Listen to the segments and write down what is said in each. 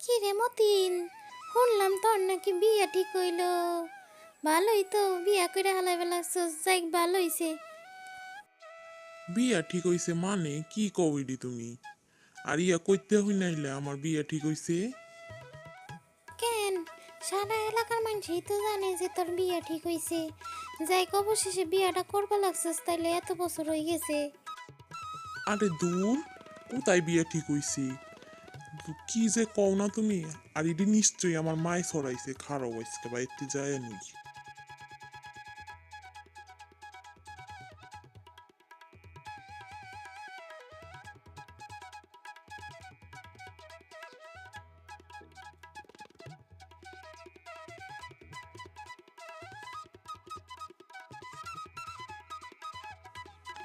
কি রে মতিন, শুনলাম তোর নাকি বিয়া ঠিক হইল। ভালোই তো, বিয়া করে হালাই বেলা যাই ভালো হইছে। বিয়া ঠিক হইছে মানে কি কইডি তুমি? আর ইয়া কইতে হই নাইলে আমার বিয়া ঠিক হইছে। কেন, সারা এলাকার মানুষই তো জানে যে তোর বিয়া ঠিক হইছে। যাই অবশেষে বিয়াটা করবা লাগছিস, তাইলে এত বছর হয়ে গেছে। আরে দূর, কোথায় বিয়া ঠিক হইছে? কি যে কও না তুমি। আর এটি নিশ্চয়ই আমার মায় ছড়াইছে, খারাপ হয়েছে বা একটু যায় নুই।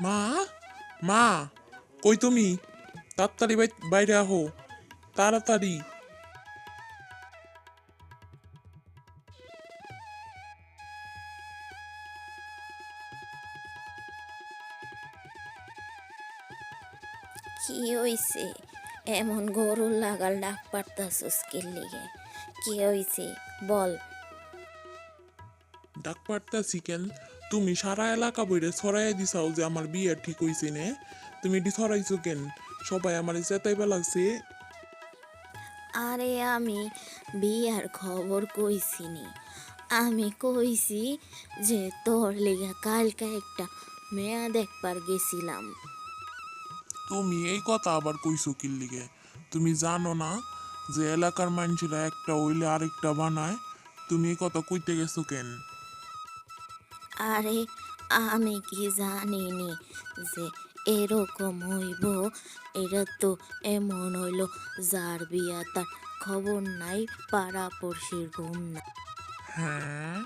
মা, মা, কই তুমি? তাড়াতাড়ি বাইরে আহো, তাড়াতাড়ি। কি হইছে? এমন গরুর লাগাল ডাক পারতাছিস কি লিগে? কি হইছে বল। ডাক পারতাছি কেন? তুমি সারা এলাকা বইরে ছড়াইয়া দিছাও যে আমার বিয়ে ঠিক হইছে নে। তুমি এটি ছড়াইছো কেন? সবাই আমার চেতাইবা লাগছে। আরে আমি বিয়ার খবর কইছিনি, আমি কইছি যে তোর লেগা কালকে একটা মেয়া দেখবার গেছিলাম। তুমি এই কথা আবার কইছো কি লিগে? তুমি জানো না যে এলাকার মানুষেরা একটা হইলে আরেকটা বানায়? তুমি এই কথা কইতে গেছো কেন? আরে আমি কি জানিনি যে এরকম হইব। এটা তো এমন হইল যার বিয়া তার খবর নাই, পাড়া পড়শির ঘুম নাই। হ্যাঁ,